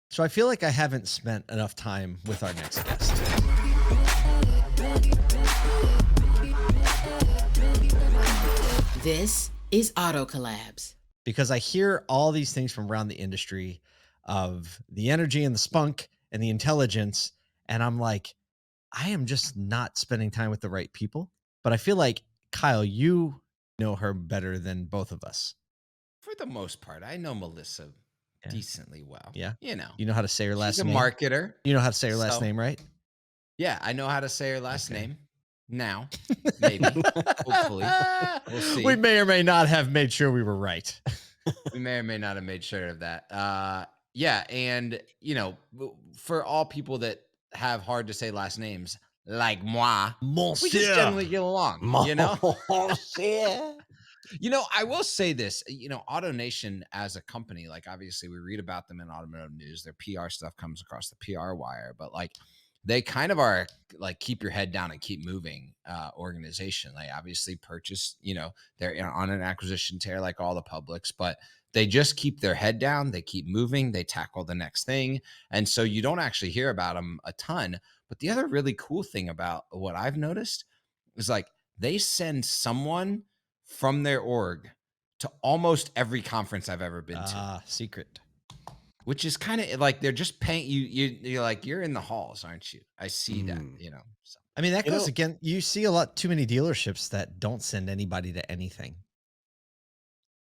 So I feel like I haven't spent enough time with our next guest. This is Collabs. Because I hear all these things from around the industry of the energy and the spunk and the intelligence. And I'm like, I am just not spending time with the right people. But I feel like, Kyle, you know her better than both of us. For the most part, I know Melissa decently well. Yeah. You know. You know how to say her last name? She's a marketer. You know how to say her last name, right? Yeah, I know how to say her last name. Now, maybe. Hopefully. We'll see. We may or may not have made sure we were right. We may or may not have made sure of that. Yeah, and, for all people that have hard to say last names, like moi, we just generally get along, Monsieur. I will say this, AutoNation as a company, like obviously we read about them in automotive news, their PR stuff comes across the PR wire, but like they kind of are like keep your head down and keep moving organization. They obviously purchase, they're on an acquisition tear like all the publics, but they just keep their head down. They keep moving. They tackle the next thing. And so you don't actually hear about them a ton. But the other really cool thing about what I've noticed is like they send someone from their org to almost every conference I've ever been to. Secret. Which is kind of like they're just paying you. You're like, you're in the halls, aren't you? I see that, So. I mean, that goes again. You see a lot too many dealerships that don't send anybody to anything,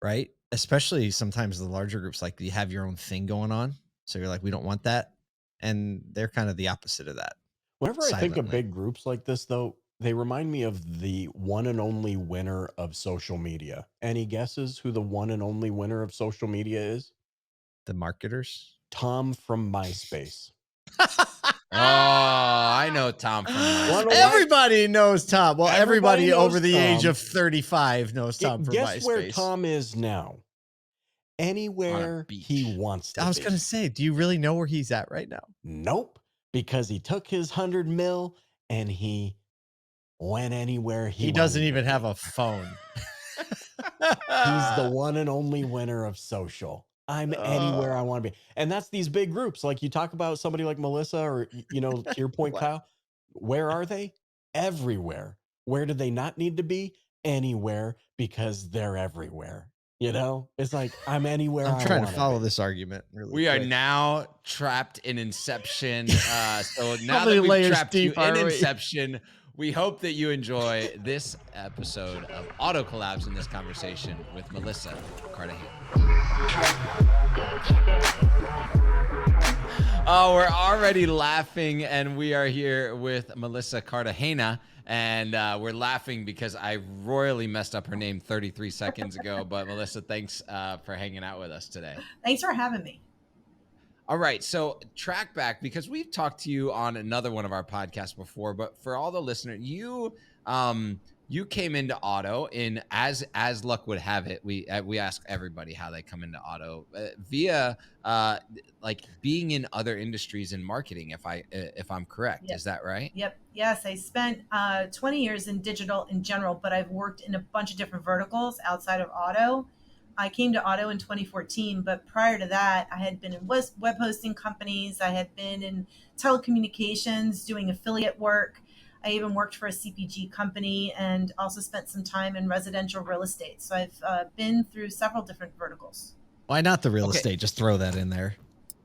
right? Especially sometimes the larger groups, like you have your own thing going on. So you're like, we don't want that. And they're kind of the opposite of that. Whenever I think of big groups like this, though, they remind me of the one and only winner of social media. Any guesses who the one and only winner of social media is? The marketers? Tom from MySpace. Oh, I know Tom from MySpace. Everybody knows Tom. Well, everybody over the Tom. age of 35 knows Tom from MySpace. Guess where Tom is now? Anywhere he wants to be. I was going to say, do you really know where he's at right now? Nope. Because he took his 100 mil and he went anywhere he doesn't even have a phone. He's the one and only winner of social. I'm anywhere I want to be. And that's these big groups. Like you talk about somebody like Melissa or, to your point, Kyle, where are they? Everywhere. Where do they not need to be? Anywhere, because they're everywhere. It's like I'm anywhere. I'm trying to follow this argument. Really we quick. are now trapped in Inception. So now that we've trapped you in Inception, we hope that you enjoy this episode of Auto Collabs in this conversation with Melissa Cartagena. Oh, we're already laughing, and we are here with Melissa Cartagena. And we're laughing because I royally messed up her name 33 seconds ago. But Melissa, thanks for hanging out with us today. Thanks for having me. All right. So track back, because we've talked to you on another one of our podcasts before. But for all the listeners, you came into auto in as luck would have it. We ask everybody how they come into auto via like being in other industries in marketing. If I'm correct, Yep. Is that right? Yep. Yes, I spent 20 years in digital in general, but I've worked in a bunch of different verticals outside of auto. I came to auto in 2014, but prior to that, I had been in web hosting companies. I had been in telecommunications, doing affiliate work. I even worked for a CPG company and also spent some time in residential real estate. So I've been through several different verticals. Why not the real estate? Just throw that in there.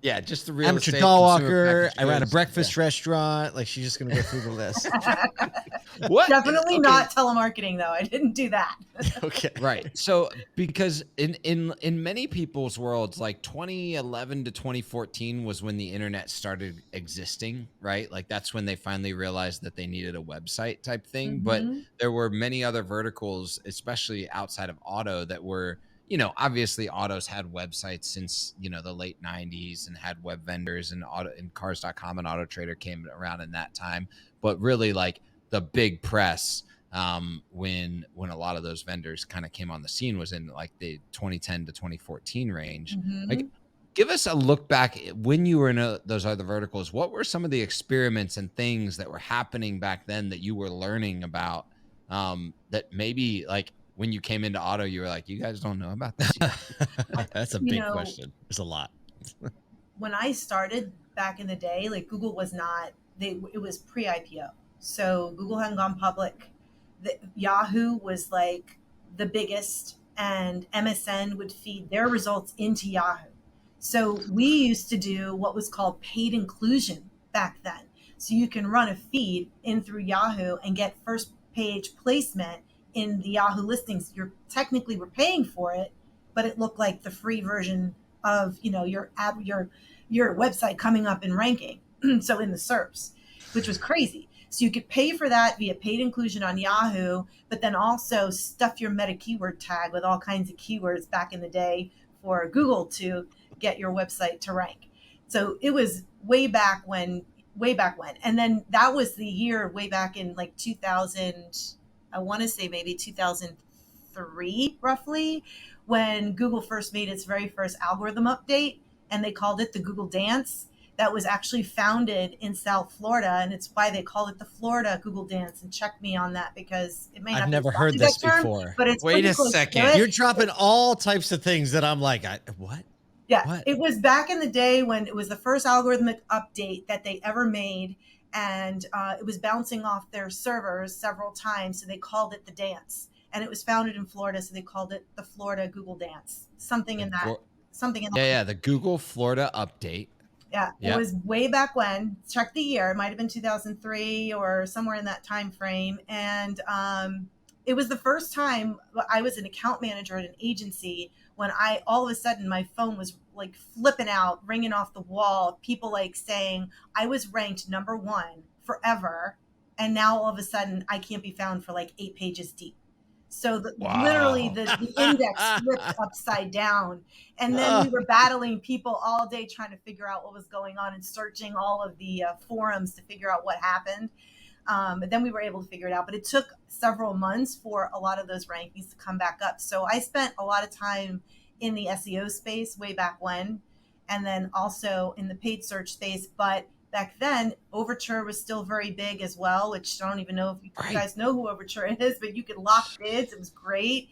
Yeah, just the real Amateur estate. doll walker. I ran a breakfast restaurant. Like she's just going to go through the list. What? Definitely not telemarketing, though. I didn't do that. Okay. Right. So because in many people's worlds, like 2011 to 2014 was when the internet started existing, right? Like that's when they finally realized that they needed a website type thing. Mm-hmm. But there were many other verticals, especially outside of auto, that were, obviously autos had websites since, the late 90s and had web vendors, and cars.com and Auto Trader came around in that time. But really like the big press when a lot of those vendors kind of came on the scene was in like the 2010 to 2014 range. Mm-hmm. Like, give us a look back when you were in those other verticals. What were some of the experiments and things that were happening back then that you were learning about that maybe like when you came into auto, you were like, you guys don't know about this yet? That's a big question. There's a lot. when I started back in the day, like Google was not, it was pre-IPO. So Google hadn't gone public. Yahoo was like the biggest, and MSN would feed their results into Yahoo. So we used to do what was called paid inclusion back then. So you can run a feed in through Yahoo and get first page placement in the Yahoo listings. You're technically were paying for it, but it looked like the free version of your website coming up in ranking. So in the SERPs, which was crazy. So you could pay for that via paid inclusion on Yahoo, but then also stuff your meta keyword tag with all kinds of keywords back in the day for Google to get your website to rank. So it was way back when. And then that was the year way back in like 2000, I want to say maybe 2003 roughly, when Google first made its very first algorithm update, and they called it the Google Dance. That was actually founded in South Florida, and it's why they call it the Florida Google Dance. And check me on that, because it may I've not never be heard exactly this that term, before. but it's Wait pretty a close to second. it. You're dropping all types of things that I'm like, what? Yeah, What? it was back in the day when it was the first algorithmic update that they ever made, and it was bouncing off their servers several times, so they called it the Dance. And it was founded in Florida, so they called it the Florida Google Dance. Something in that. Something in that. Yeah, the Google Florida update. Yeah, it Yep. was way back when. Check the year; it might have been 2003 or somewhere in that time frame. And it was the first time I was an account manager at an agency when I all of a sudden my phone was like flipping out, ringing off the wall. People like saying I was ranked #1 forever, and now all of a sudden I can't be found for like 8 pages deep. So literally Wow. the index flipped upside down. And then we were battling people all day trying to figure out what was going on and searching all of the forums to figure out what happened. But then we were able to figure it out. But it took several months for a lot of those rankings to come back up. So I spent a lot of time in the SEO space way back when, and then also in the paid search space. But back then, Overture was still very big as well, which I don't even know if you guys know who Overture is, but you could lock bids. It was great.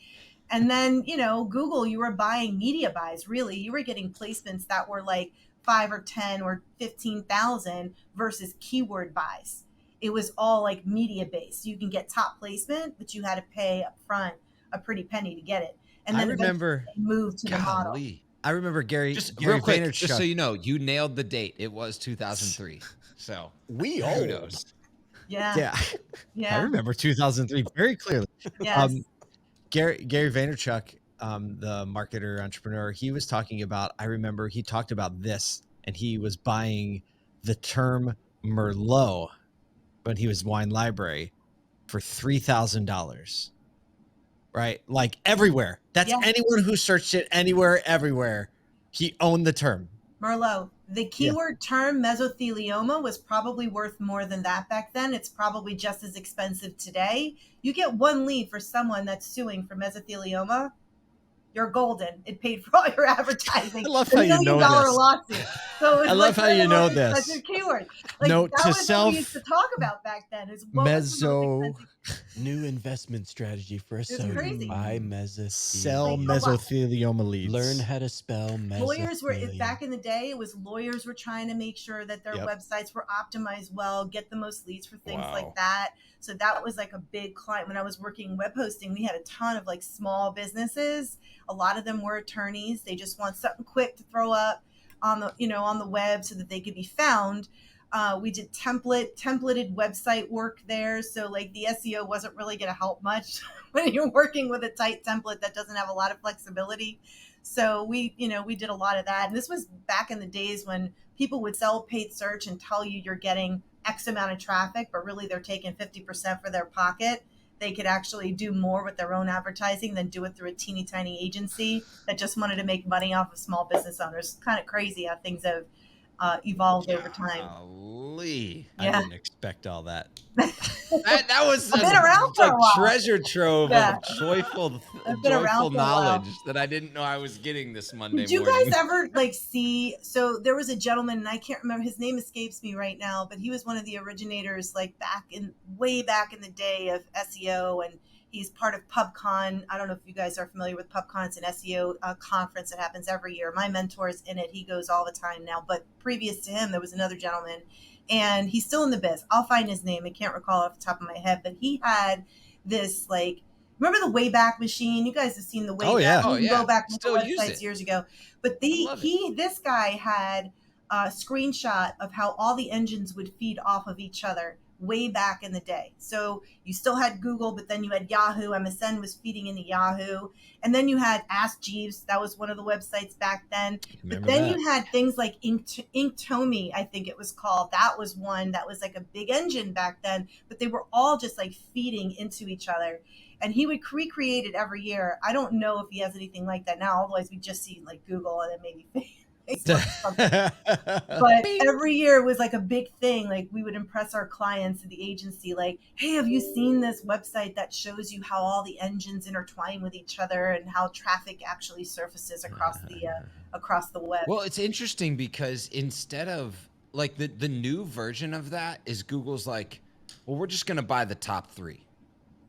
And then, Google, you were buying media buys, really. You were getting placements that were like 5 or 10 or 15,000 versus keyword buys. It was all like media based. You can get top placement, but you had to pay up front a pretty penny to get it. And then eventually moved to the model. I remember Gary Real quick, Vaynerchuk. just so you know, you nailed the date. It was 2003. So we who knows? Yeah. I remember 2003 very clearly. Yes. Gary Vaynerchuk, the marketer entrepreneur, he was talking about, I remember he talked about this, and he was buying the term Merlot when he was Wine Library for $3,000. Right? Like everywhere. That's anyone who searched it anywhere, everywhere. He owned the term. Merlot. The keyword term mesothelioma was probably worth more than that back then. It's probably just as expensive today. You get one lead for someone that's suing for mesothelioma, you're golden. It paid for all your advertising. I love how you know this. Lawsuit. So I love how you know this. Such a keyword. Like, Note that to was self. what we used to talk about back then. Is what was the most expensive. New investment strategy for ASOTU. Buy mesothelioma. Sell mesothelioma leads. Learn how to spell mesothelioma. Lawyers were, back in the day, it was lawyers were trying to make sure that their websites were optimized well, get the most leads for things like that. So that was like a big client. When I was working web hosting, we had a ton of like small businesses. A lot of them were attorneys. They just want something quick to throw up on the, on the web so that they could be found. We did templated website work there. So like the SEO wasn't really going to help much when you're working with a tight template that doesn't have a lot of flexibility. So we did a lot of that. And this was back in the days when people would sell paid search and tell you you're getting X amount of traffic, but really they're taking 50% for their pocket. They could actually do more with their own advertising than do it through a teeny tiny agency that just wanted to make money off of small business owners. Kind of crazy how things have evolved over time. I didn't expect all that. That was I've been around for a while. Treasure trove of joyful knowledge while. that I didn't know I was getting this Monday Did you morning. guys ever see? So there was a gentleman, and I can't remember, his name escapes me right now, but he was one of the originators, like way back in the day of SEO, and He's part of PubCon. I don't know if you guys are familiar with PubCon. It's an SEO conference that happens every year. My mentor's in it. He goes all the time now. But previous to him, there was another gentleman, and he's still in the biz. I'll find his name. I can't recall off the top of my head, but he had this like, remember the Wayback Machine? You guys have seen the Wayback. Oh, yeah. Oh, You can yeah. go back to Still use websites it. years ago. But love it. this guy had a screenshot of how all the engines would feed off of each other way back in the day. So you still had Google, but then you had Yahoo. MSN was feeding into Yahoo. And then you had Ask Jeeves. That was one of the websites back then. Remember But then that. you had things like Inktomi, I think it was called. That was one that was like a big engine back then, but they were all just like feeding into each other. And he would recreate it every year. I don't know if he has anything like that now. Otherwise, we just see like Google and then maybe Facebook or something. But every year was like a big thing. Like we would impress our clients at the agency, like, hey, have you seen this website that shows you how all the engines intertwine with each other and how traffic actually surfaces across the web? Well, it's interesting because instead of like the new version of that is Google's like, well, we're just going to buy the top 3.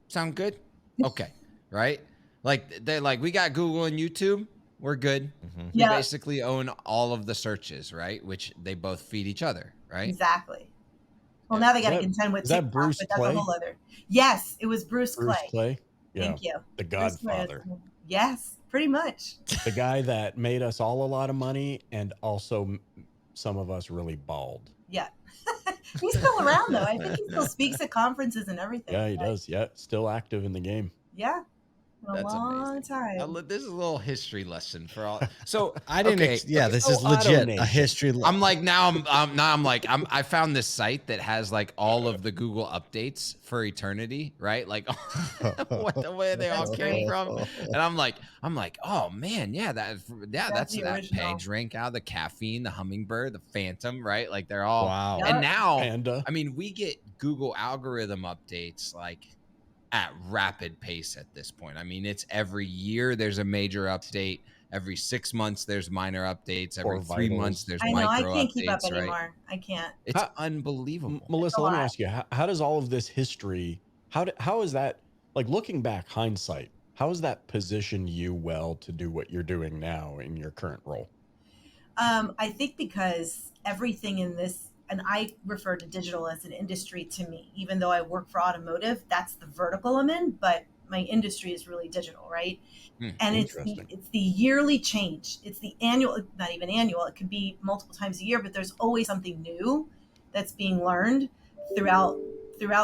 Sound good? Okay. Right. Like they're like, we got Google and YouTube. We're good. We Yeah. basically own all of the searches, right? Which they both feed each other, right? Exactly. Well, now they got to that- contend with is that TikTok, Bruce but that's Clay? a whole other. Yes, it was Bruce Bruce Clay. Clay. Yeah. Thank you. The Bruce Clay. Godfather. Yes, pretty much. The guy that made us all a lot of money and also some of us really bald. Yeah. He's still around though. I think he still speaks at conferences and everything. Yeah, he does. Yeah, still active in the game. Yeah. A That's long amazing. time. This is a little history lesson for all. So I didn't. okay, This Oh, is legit AutoNation. a history. I'm like I found this site that has like all of the Google updates for eternity, right? Like what the way they all That's came great. from, and I'm like, oh man, that's the that original. page rank out, the caffeine, the hummingbird, the phantom, right? Like they're all. Wow. Yeah. And now, Panda. I mean, we get Google algorithm updates like at rapid pace at this point. I mean, it's every year there's a major update. Every 6 months there's minor updates. Every Or 3 vitals. months there's I know. I micro can't updates, keep up right? anymore. I can't. It's unbelievable. Melissa, a let me lot. ask you, how does all of this history, how is that, like looking back, hindsight, how has that positioned you well to do what you're doing now in your current role? I think because everything in this, and I refer to digital as an industry to me, even though I work for automotive, that's the vertical I'm in, but my industry is really digital, right? And it's the yearly change. It's the annual, not even annual. It could be multiple times a year, but there's always something new that's being learned throughout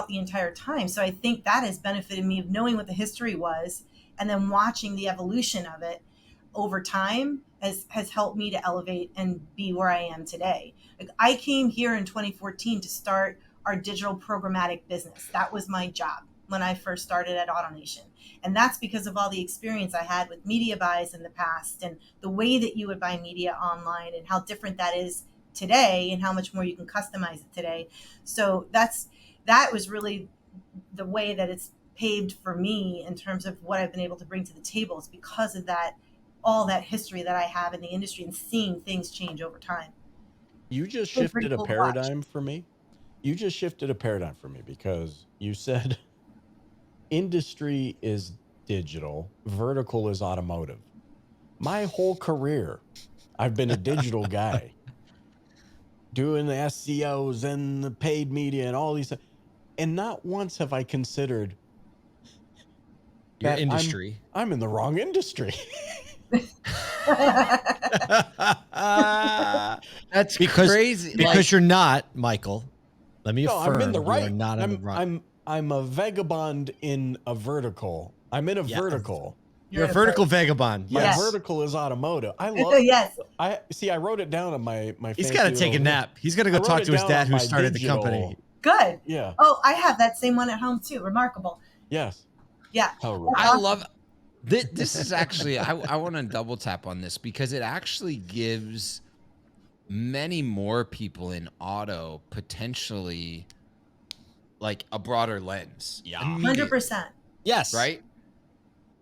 the entire time. So I think that has benefited me of knowing what the history was and then watching the evolution of it over time has helped me to elevate and be where I am today. Like I came here in 2014 to start our digital programmatic business. That was my job when I first started at AutoNation. And that's because of all the experience I had with media buys in the past and the way that you would buy media online and how different that is today and how much more you can customize it today. So that was really the way that it's paved for me in terms of what I've been able to bring to the table. It's because of that, all that history that I have in the industry and seeing things change over time. You just shifted a paradigm for me. You just shifted a paradigm for me because you said industry is digital, vertical is automotive. My whole career, I've been a digital guy doing the SEOs and the paid media and all these. And not once have I considered Your that industry. I'm in the wrong industry. That's because, crazy. Because you're not, Michael. Let me affirm. I'm in the right. You are not in the wrong. I'm a vagabond in a vertical. I'm in a vertical. You're a vertical vagabond. My Yes. vertical is automotive. I love. Yes. I wrote it down on my. He's got to take a nap. He's going to go talk to his dad who started the company. Good. Yeah. Oh, I have that same one at home too. Remarkable. Yes. Yeah. I love this. Is actually I want to double tap on this because it actually gives many more people in auto potentially like a broader lens. Yeah. 100%. Yes. Right?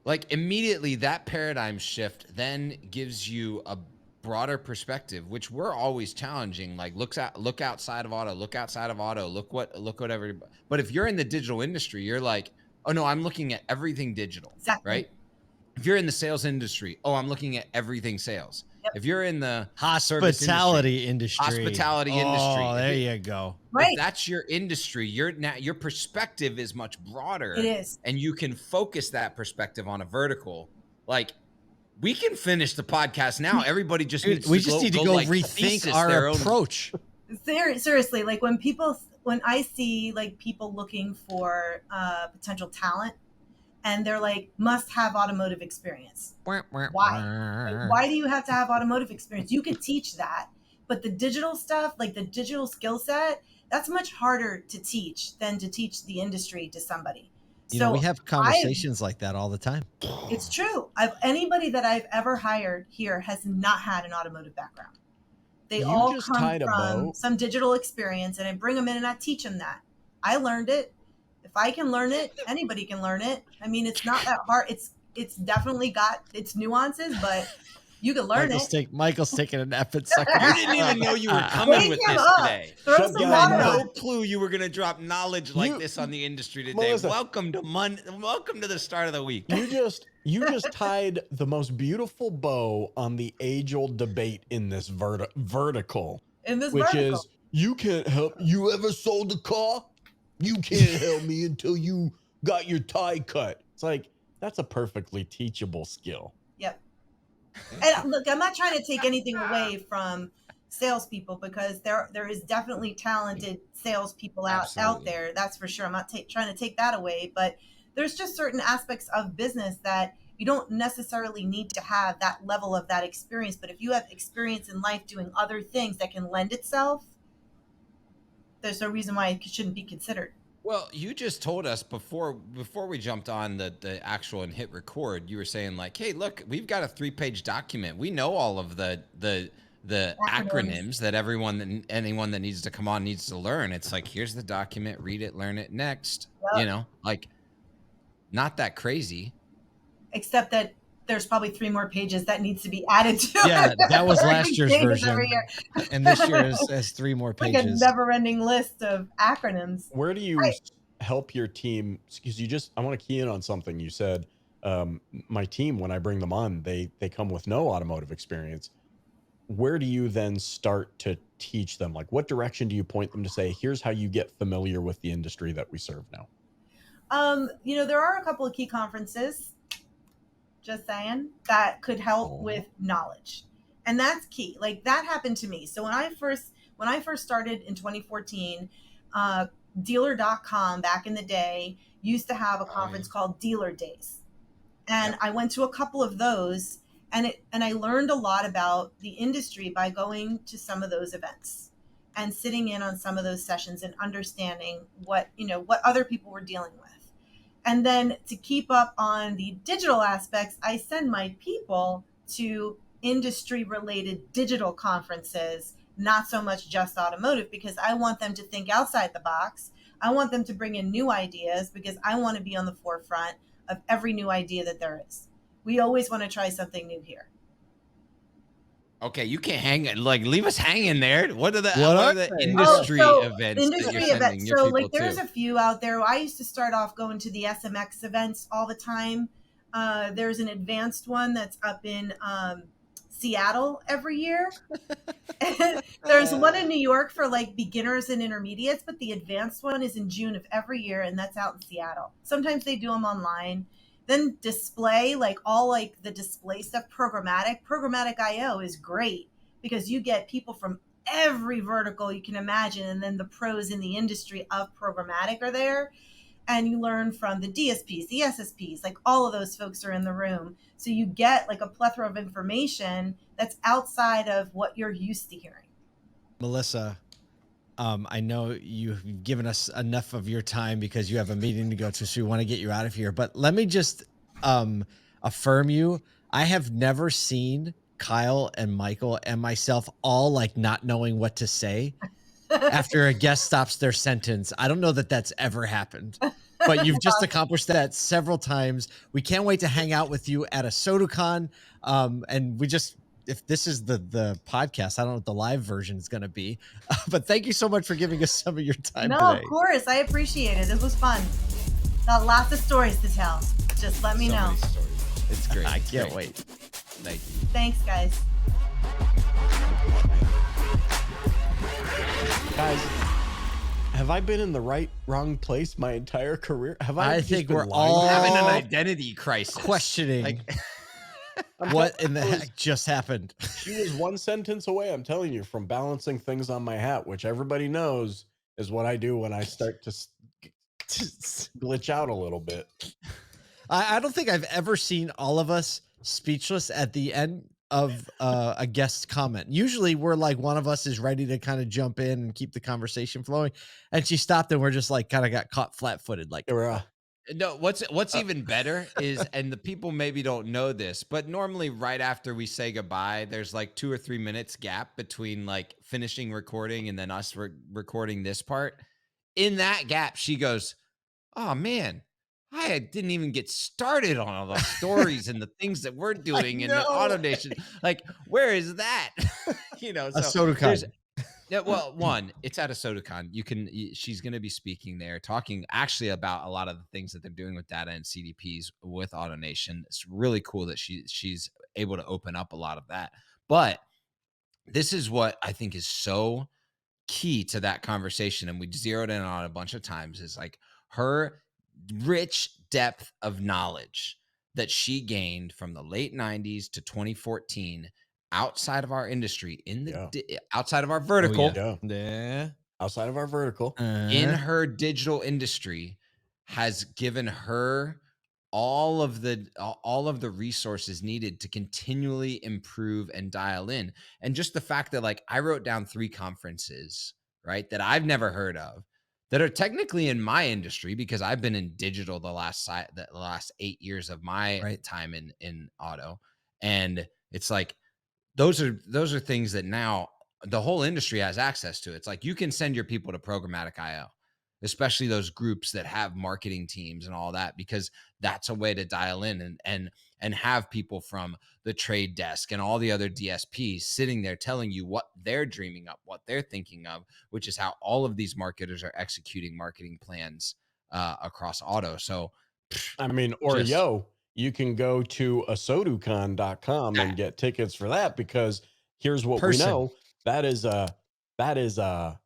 Like immediately that paradigm shift then gives you a broader perspective, which we're always challenging. Like look outside of auto, look what everybody. But if you're in the digital industry, you're like, Oh no, I'm looking at everything digital, Exactly. right? If you're in the sales industry, oh, I'm looking at everything sales. Yep. If you're in the Hospitality industry. hospitality industry, Oh, there you go. Right. if that's your industry, your perspective is much broader. It is. And you can focus that perspective on a vertical. Like, we can finish the podcast now. Everybody just Dude, needs we to just go, need to go go like rethink thesis our their own. approach. Seriously, like when I see like people looking for potential talent, and they're like, must have automotive experience. Why? Why do you have to have automotive experience? You could teach that, but the digital stuff, like the digital skill set, that's much harder to teach than to teach the industry to somebody. You know, we have conversations like that all the time. It's true. Anybody that I've ever hired here has not had an automotive background. They all come from some digital experience, and I bring them in and I teach them that. I learned it. If I can learn it, anybody can learn it. I mean, it's not that hard. It's definitely got its nuances, but you can learn it. Michael's taking an effort second. You didn't even know you were coming with this today. Throw You had no clue you were going to drop knowledge like this on the industry today. Melissa, welcome to the start of the week. You just tied the most beautiful bow on the age-old debate in this vertical. Which is, you can't help. You ever sold a car? You can't help me until you got your tie cut. It's like, that's a perfectly teachable skill. Yep. And look, I'm not trying to take anything away from salespeople, because there is definitely talented salespeople out there. That's for sure. I'm not trying to take that away, but there's just certain aspects of business that you don't necessarily need to have that level of that experience. But if you have experience in life doing other things that can lend itself, there's no reason why it shouldn't be considered. Well, you just told us before we jumped on the actual and hit record, you were saying like, hey, look, we've got a 3-page document. We know all of the acronyms that anyone that needs to come on needs to learn. It's like, here's the document, read it, learn it, next. Yep. You know, like, not that crazy. Except that there's probably 3 more pages that needs to be added to. Yeah, that was last year's version. And this year has 3 more pages. Like a never-ending list of acronyms. Where do you help your team? Because I want to key in on something you said. My team, when I bring them on, they come with no automotive experience. Where do you then start to teach them? Like, what direction do you point them to say, here's how you get familiar with the industry that we serve now? You know, there are a couple of key conferences, just saying, that could help with knowledge. And that's key. Like, that happened to me. So when I first started in 2014, dealer.com back in the day used to have a conference called Dealer Days. And I went to a couple of those, and I learned a lot about the industry by going to some of those events and sitting in on some of those sessions and understanding what other people were dealing with. And then to keep up on the digital aspects, I send my people to industry-related digital conferences, not so much just automotive, because I want them to think outside the box. I want them to bring in new ideas, because I want to be on the forefront of every new idea that there is. We always want to try something new here. Okay, you can't leave us hanging there. What are the industry events? Industry events. So like, there's a few out there. I used to start off going to the SMX events all the time. There's an advanced one that's up in Seattle every year. There's one in New York for like beginners and intermediates, but the advanced one is in June of every year, and that's out in Seattle. Sometimes they do them online. Then display, like all like the display stuff, programmatic IO is great, because you get people from every vertical you can imagine, and then the pros in the industry of programmatic are there, and you learn from the DSPs, the SSPs, like all of those folks are in the room. So you get like a plethora of information that's outside of what you're used to hearing. Melissa, I know you've given us enough of your time because you have a meeting to go to, so we want to get you out of here. But let me just affirm you. I have never seen Kyle and Michael and myself all like not knowing what to say after a guest stops their sentence. I don't know that that's ever happened, but you've just accomplished that several times. We can't wait to hang out with you at ASOTUCon. And if this is the podcast, I don't know what the live version is going to be, but thank you so much for giving us some of your time today. No, of course. I appreciate it. It was fun. Got lots of stories to tell. Just let me So know. many stories. It's great. I It's can't great. wait. Thank you. Thanks, guys. Guys, have I been in the wrong place my entire career? Have I I just think been we're lying? all Having an identity crisis. questioning Like, what in the I was- heck just happened. She was one sentence away, I'm telling you, from balancing things on my hat, which everybody knows is what I do when I start to glitch out a little bit. I don't think I've ever seen all of us speechless at the end of a guest comment. Usually we're like one of us is ready to kind of jump in and keep the conversation flowing. And she stopped and we're just like kind of got caught flat footed. Like, They were, no, what's even better is, and the people maybe don't know this, but normally right after we say goodbye, there's like 2 or 3 minutes gap between like finishing recording and then us recording this part. In that gap, she goes, "Oh man, I didn't even get started on all the stories and the things that we're doing in the know. AutoNation. Like, where is that?" a So soda there's con. yeah, well, one, it's at ASOTUCon. She's going to be speaking there, talking actually about a lot of the things that they're doing with data and CDPs with AutoNation. It's really cool that she's able to open up a lot of that. But this is what I think is so key to that conversation, and we zeroed in on a bunch of times, is like her rich depth of knowledge that she gained from the late 90s to 2014 outside of our industry outside of our vertical yeah, outside of our vertical. in her digital industry has given her all of the resources needed to continually improve and dial in. And just the fact that like I wrote down 3 conferences, right, that I've never heard of, that are technically in my industry because I've been in digital the last 8 years of my time in auto. And it's like those are things that now the whole industry has access to. It's like you can send your people to programmatic IO, especially those groups that have marketing teams and all that, because that's a way to dial in and have people from the trade desk and all the other DSPs sitting there telling you what they're dreaming up, what they're thinking of, which is how all of these marketers are executing marketing plans across auto. So, I mean, or you can go to ASOTUCon.com and get tickets for that, because here's what we know. That is a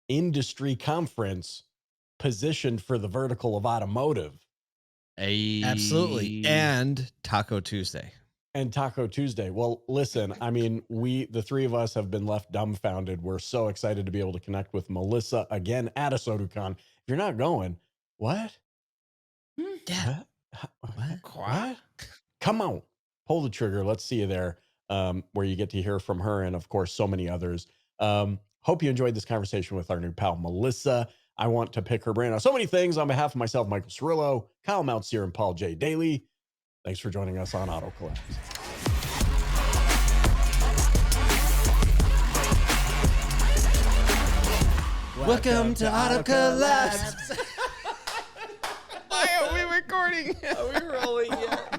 industry conference positioned for the vertical of automotive. Absolutely. And Taco Tuesday. Well, listen, I mean, the 3 of us have been left dumbfounded. We're so excited to be able to connect with Melissa again at ASOTUCon. If you're not going, what? Yeah. What? Come on, pull the trigger. Let's see you there, where you get to hear from her and, of course, so many others. Hope you enjoyed this conversation with our new pal, Melissa. I want to pick her brain on so many things on behalf of myself, Michael Cirillo, Kyle Mountsier, and Paul J. Daly. Thanks for joining us on Auto Collabs. Welcome to Auto Collabs. why are we recording? Are we rolling yet?